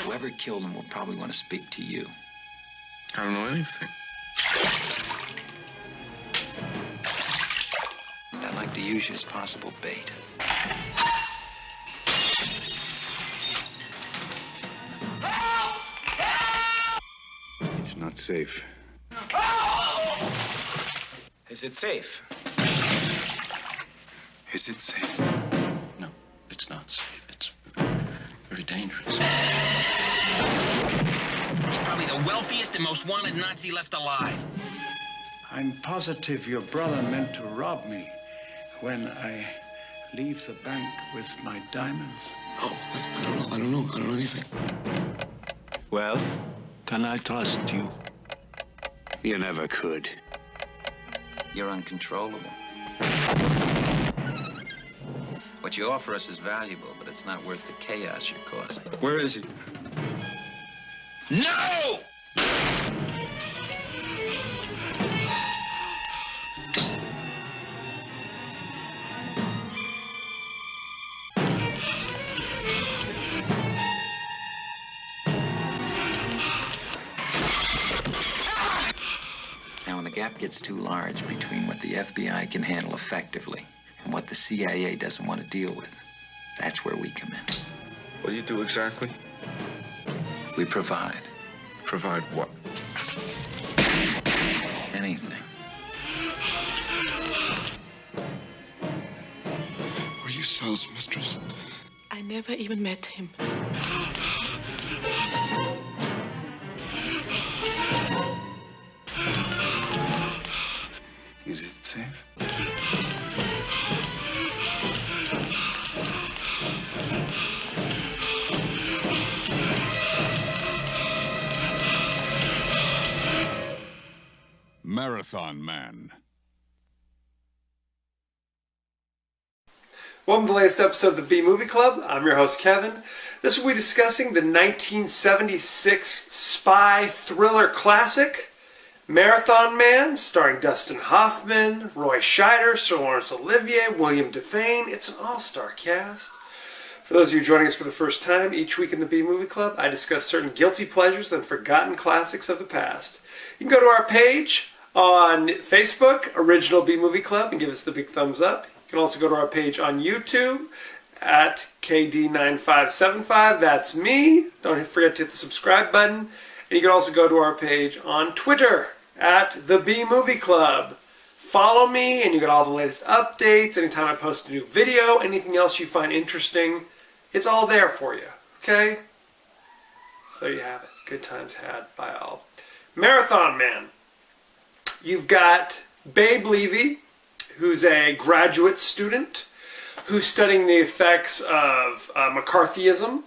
Whoever killed him will probably want to speak to you. I don't know anything. I'd like to use you as possible bait. It's not safe. Is it safe? Is it safe? No, it's not safe. It's very dangerous. He's probably the wealthiest and most wanted Nazi left alive. I'm positive your brother meant to rob me when I leave the bank with my diamonds. Oh, I don't know anything. Well, can I trust you? You never could. You're uncontrollable. What you offer us is valuable, but it's not worth the chaos you're causing. Where is he? No! Now, when the gap gets too large between what the FBI can handle effectively and what the CIA doesn't want to deal with, that's where we come in. What do you do exactly? We provide Provide what? anything. Were you Sal's mistress? I never even met him. Is it safe? Marathon Man. Welcome to the latest episode of the B Movie Club. I'm your host, Kevin. This will be discussing the 1976 spy thriller classic, Marathon Man, starring Dustin Hoffman, Roy Scheider, Sir Laurence Olivier, William Devane. It's an all-star cast. For those of you joining us for the first time, each week in the B Movie Club, I discuss certain guilty pleasures and forgotten classics of the past. You can go to our page on Facebook, Original B Movie Club, and give us the big thumbs up. You can also go to our page on YouTube at KD9575. That's me. Don't forget to hit the subscribe button. And you can also go to our page on Twitter at the B Movie Club. Follow me and you get all the latest updates. Anytime I post a new video, anything else you find interesting, it's all there for you. Okay? So there you have it. Good times had by all. Marathon Man. You've got Babe Levy, who's a graduate student who's studying the effects of McCarthyism.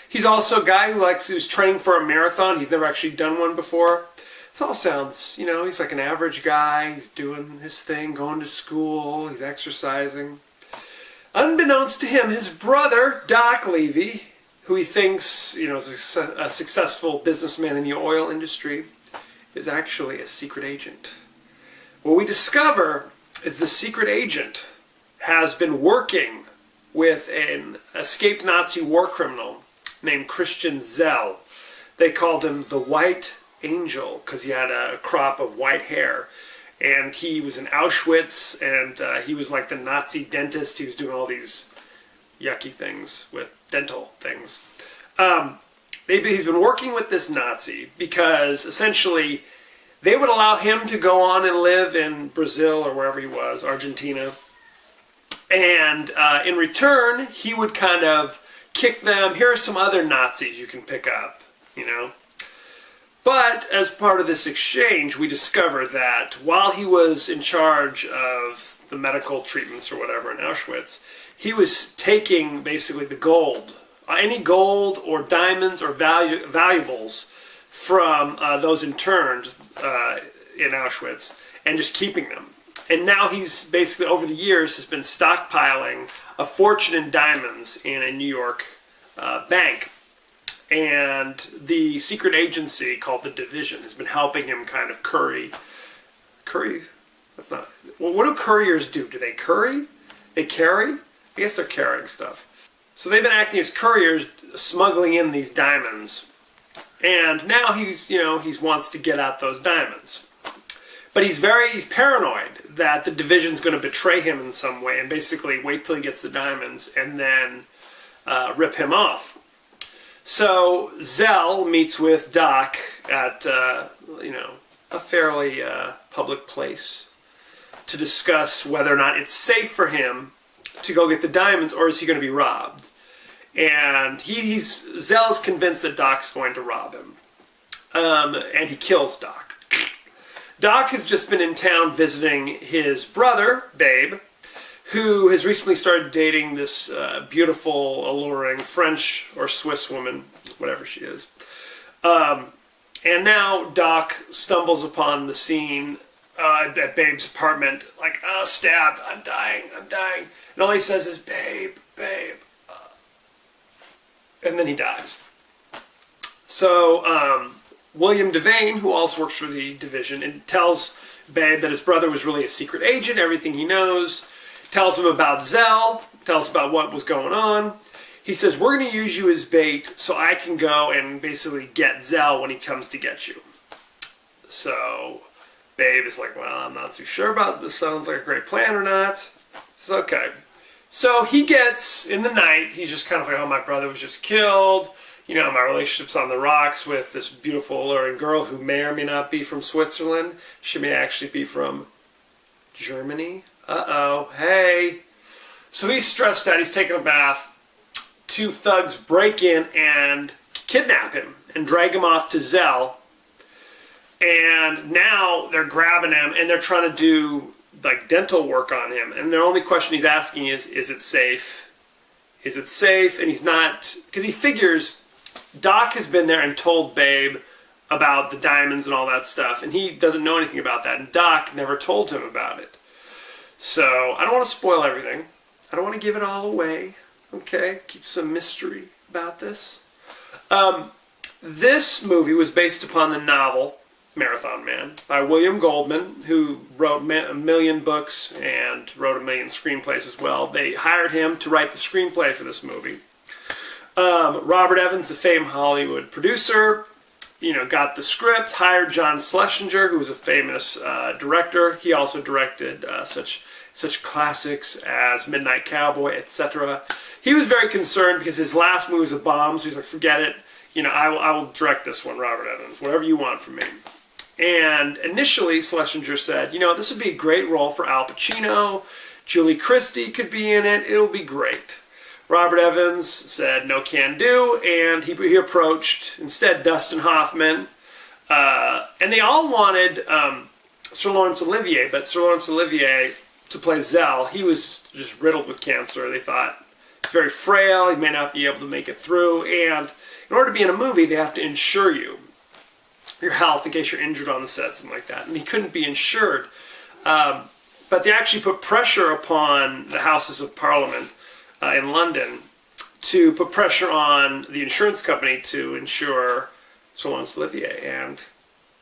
He's also a guy who's training for a marathon. He's never actually done one before. This all sounds, he's like an average guy. He's doing his thing, going to school. He's exercising. Unbeknownst to him, his brother, Doc Levy, who he thinks, is a successful businessman in the oil industry, is actually a secret agent. What we discover is the secret agent has been working with an escaped Nazi war criminal named Christian Zell. They called him the White Angel because he had a crop of white hair. And he was in Auschwitz, and he was like the Nazi dentist. He was doing all these yucky things with dental things. He's been working with this Nazi because essentially they would allow him to go on and live in Brazil or wherever he was, Argentina. And in return, he would kind of kick them. Here are some other Nazis you can pick up, you know. But as part of this exchange, we discovered that while he was in charge of the medical treatments or whatever in Auschwitz, he was taking basically the gold, any gold or diamonds or valuables from those interned in Auschwitz and just keeping them. And now he's basically, over the years, has been stockpiling a fortune in diamonds in a New York bank. And the secret agency called the Division has been helping him kind of curry? That's not... Well, what do couriers do? Do they curry? They carry? I guess they're carrying stuff. So they've been acting as couriers, smuggling in these diamonds. And now he wants to get at those diamonds. But he's paranoid that the Division's going to betray him in some way and basically wait till he gets the diamonds and then rip him off. So Zell meets with Doc at a fairly public place to discuss whether or not it's safe for him to go get the diamonds, or is he going to be robbed? And Zell's convinced that Doc's going to rob him, and he kills Doc. Doc has just been in town visiting his brother, Babe, who has recently started dating this beautiful, alluring French or Swiss woman, whatever she is. And now Doc stumbles upon the scene at Babe's apartment, like, stabbed, I'm dying. And all he says is, Babe. And then he dies. So William Devane, who also works for the Division, and tells Babe that his brother was really a secret agent, everything he knows. Tells him about Zell, tells about what was going on. He says, we're going to use you as bait so I can go and basically get Zell when he comes to get you. So Babe is like, well, I'm not too sure about this. Sounds like a great plan or not. It's okay. So he gets, in the night, he's just kind of like, oh, my brother was just killed. You know, my relationship's on the rocks with this beautiful, alluring girl who may or may not be from Switzerland. She may actually be from Germany. Uh-oh, hey. So he's stressed out, he's taking a bath. Two thugs break in and kidnap him and drag him off to Zell. And now they're grabbing him and they're trying to do like dental work on him. And the only question he's asking is it safe? Is it safe? And he's not, because he figures Doc has been there and told Babe about the diamonds and all that stuff. And he doesn't know anything about that. And Doc never told him about it. So, I don't want to spoil everything. I don't want to give it all away. Okay? Keep some mystery about this. This movie was based upon the novel Marathon Man by William Goldman, who wrote a million books and wrote a million screenplays as well. They hired him to write the screenplay for this movie. Robert Evans, the famed Hollywood producer, got the script, hired John Schlesinger, who was a famous director. He also directed such classics as Midnight Cowboy, etc. He was very concerned because his last movie was a bomb, so he's like, forget it. I will direct this one, Robert Evans, whatever you want from me. And initially, Schlesinger said, this would be a great role for Al Pacino. Julie Christie could be in it. It'll be great. Robert Evans said, no can do, and he approached, instead, Dustin Hoffman. And they all wanted Sir Laurence Olivier, but Sir Laurence Olivier, to play Zell, he was just riddled with cancer. They thought, he's very frail, he may not be able to make it through, and in order to be in a movie, they have to insure your health in case you're injured on the set, something like that. And he couldn't be insured. But they actually put pressure upon the Houses of Parliament in London to put pressure on the insurance company to insure Sir Laurence Olivier, and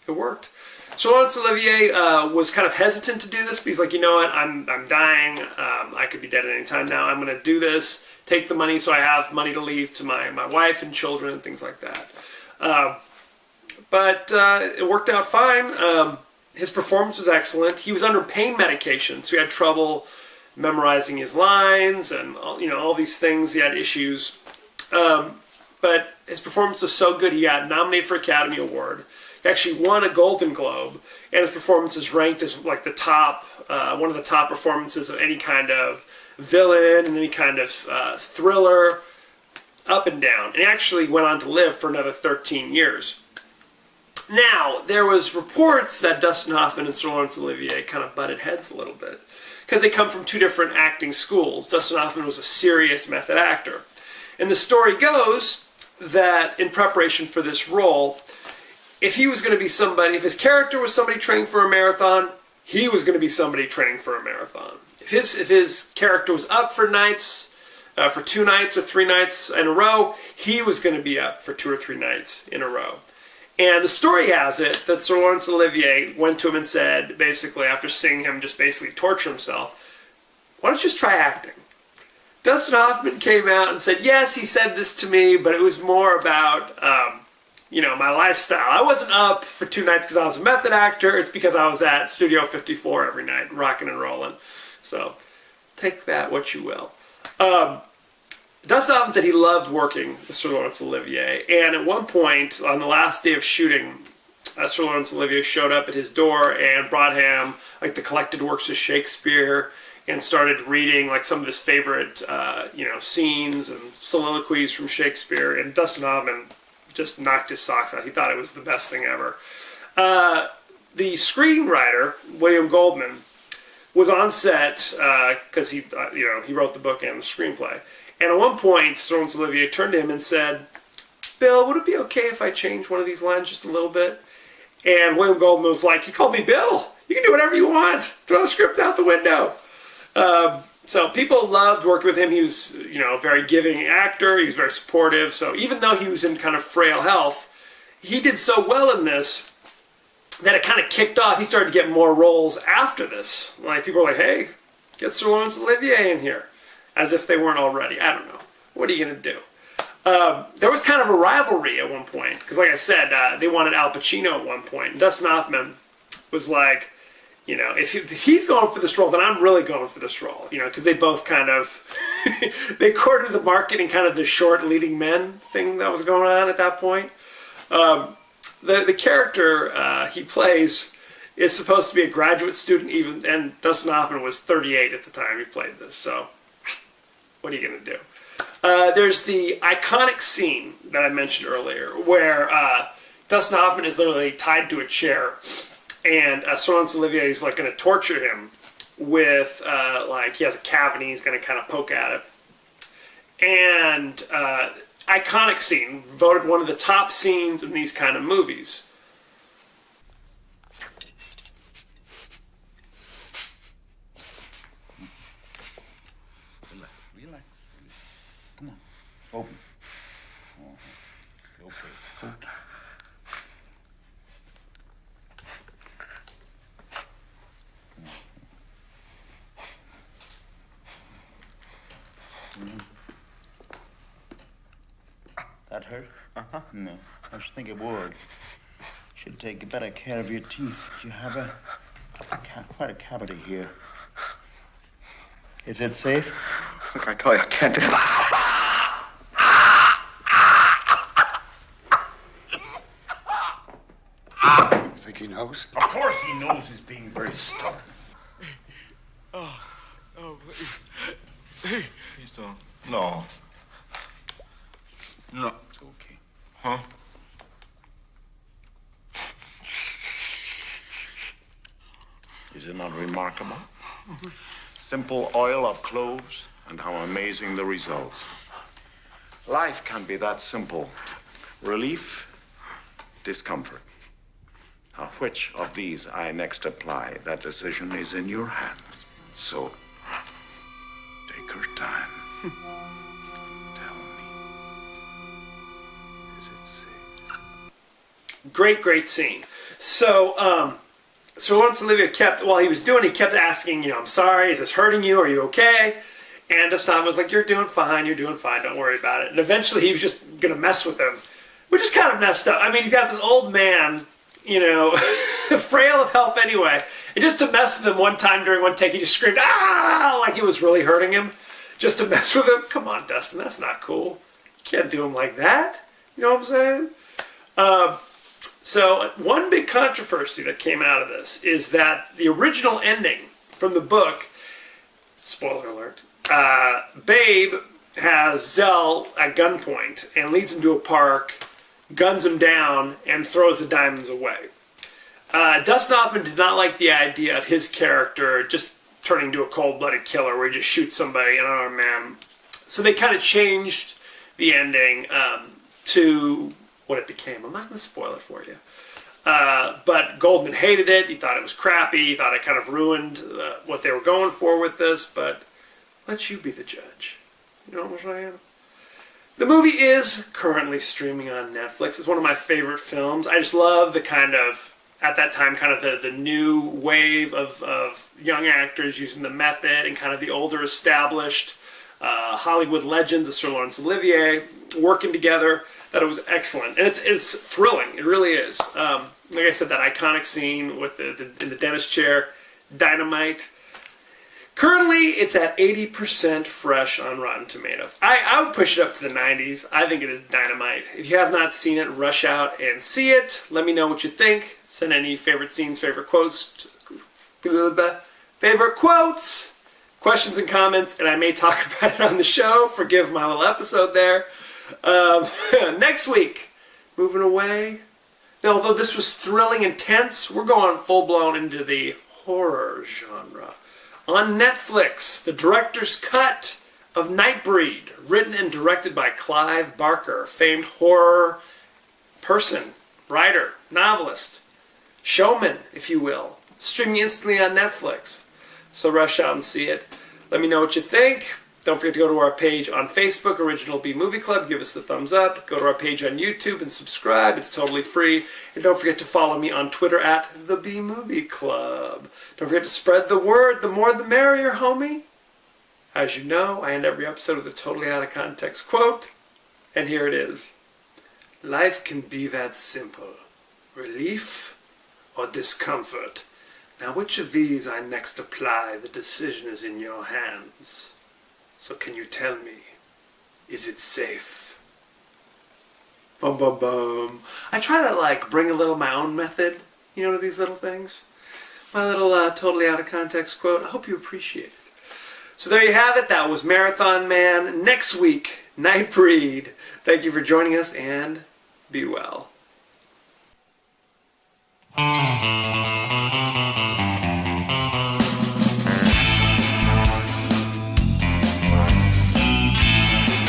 it worked. Sir Laurence Olivier was kind of hesitant to do this, but he's like, you know what, I'm dying, I could be dead at any time now, I'm going to do this, take the money so I have money to leave to my wife and children and things like that. But it worked out fine. His performance was excellent. He was under pain medication, so he had trouble memorizing his lines and all these things. He had issues. But his performance was so good, he got nominated for Academy Award. He actually won a Golden Globe, and his performance is ranked as like the top, one of the top performances of any kind of villain and any kind of thriller, up and down. And he actually went on to live for another 13 years. Now, there was reports that Dustin Hoffman and Sir Laurence Olivier kind of butted heads a little bit, because they come from two different acting schools. Dustin Hoffman was a serious method actor. And the story goes that in preparation for this role, if he was going to be somebody, if his character was somebody training for a marathon, he was going to be somebody training for a marathon. If his character was up for nights, for 2 nights or 3 nights in a row, he was going to be up for 2 or 3 nights in a row. And the story has it that Sir Laurence Olivier went to him and said, basically, after seeing him just basically torture himself, why don't you just try acting? Dustin Hoffman came out and said, yes, he said this to me, but it was more about, my lifestyle. I wasn't up for 2 nights because I was a method actor. It's because I was at Studio 54 every night, rocking and rolling. So take that what you will. Dustin Hoffman said he loved working with Sir Laurence Olivier, and at one point, on the last day of shooting, Sir Laurence Olivier showed up at his door and brought him like the collected works of Shakespeare, and started reading like some of his favorite, scenes and soliloquies from Shakespeare. And Dustin Hoffman just knocked his socks out. He thought it was the best thing ever. The screenwriter, William Goldman, was on set because he wrote the book and the screenplay. And at one point, Sir Laurence Olivier turned to him and said, Bill, would it be okay if I change one of these lines just a little bit? And William Goldman was like, you called me Bill. You can do whatever you want. Throw the script out the window. So people loved working with him. He was, a very giving actor. He was very supportive. So even though he was in kind of frail health, he did so well in this that it kind of kicked off. He started to get more roles after this. Like people were like, hey, get Sir Laurence Olivier in here. As if they weren't already. I don't know. What are you going to do? There was kind of a rivalry at one point. Because like I said, they wanted Al Pacino at one point. And Dustin Hoffman was like, if he's going for this role, then I'm really going for this role. Because they both kind of, they courted the market in kind of the short leading men thing that was going on at that point. The character he plays is supposed to be a graduate student, and Dustin Hoffman was 38 at the time he played this. So what are you going to do? There's the iconic scene that I mentioned earlier where Dustin Hoffman is literally tied to a chair, and Sir Laurence Olivier is like going to torture him with he has a cavity, he's going to kind of poke at it. And iconic scene, voted one of the top scenes in these kind of movies. Relax. Come on. Open. Okay. That hurt? Uh-huh. No, I should think it would. Should take better care of your teeth. You have quite a cavity here. Is it safe? Look, I tell you, I can't do it. You think he knows? Of course he knows he's being very stubborn. Please don't. No. No. It's okay. Huh? Is it not remarkable? Simple oil of cloves, and how amazing the results. Life can be that simple. Relief, discomfort. Now, which of these I next apply, that decision is in your hands. So, take your time. Tell me, is it safe? Great scene. So, Sir Laurence Olivier while he was doing it, he kept asking, I'm sorry, is this hurting you? Are you okay? And Dustin was like, you're doing fine, don't worry about it. And eventually he was just going to mess with him, which is kind of messed up. I mean, he's got this old man, frail of health anyway. And just to mess with him one time during one take, he just screamed, ah, like it was really hurting him. Just to mess with him. Come on, Dustin, that's not cool. You can't do him like that. You know what I'm saying? So one big controversy that came out of this is that the original ending from the book, spoiler alert, Babe has Zell at gunpoint and leads him to a park, guns him down, and throws the diamonds away. Dustin Hoffman did not like the idea of his character just turning into a cold-blooded killer where he just shoots somebody, an unarmed man. So they kind of changed the ending to what it became. I'm not going to spoil it for you. But Goldman hated it. He thought it was crappy. He thought it kind of ruined what they were going for with this. But let you be the judge. You know what I'm saying? The movie is currently streaming on Netflix. It's one of my favorite films. I just love the kind of, at that time, kind of the new wave of young actors using the method and kind of the older established Hollywood legends of Sir Laurence Olivier working together. That it was excellent. And it's thrilling. It really is. Like I said, that iconic scene with in the dentist chair, dynamite. Currently, it's at 80% fresh on Rotten Tomatoes. I would push it up to the 90s. I think it is dynamite. If you have not seen it, rush out and see it. Let me know what you think. Send any favorite scenes, favorite quotes, questions and comments, and I may talk about it on the show. Forgive my little episode there. Next week, moving away. Now, although this was thrilling and tense, we're going full-blown into the horror genre. On Netflix, the director's cut of Nightbreed, written and directed by Clive Barker, famed horror person, writer, novelist, showman, if you will, streaming instantly on Netflix. So rush out and see it. Let me know what you think. Don't forget to go to our page on Facebook, Original B Movie Club. Give us the thumbs up. Go to our page on YouTube and subscribe. It's totally free. And don't forget to follow me on Twitter at The B Movie Club. Don't forget to spread the word. The more the merrier, homie. As you know, I end every episode with a totally out of context quote. And here it is. Life can be that simple. Relief or discomfort. Now, which of these I next apply, the decision is in your hands. So can you tell me, is it safe? Bum bum bum. I try to bring a little my own method, to these little things. My little totally out of context quote. I hope you appreciate it. So there you have it. That was Marathon Man. Next week, Nightbreed. Thank you for joining us and be well.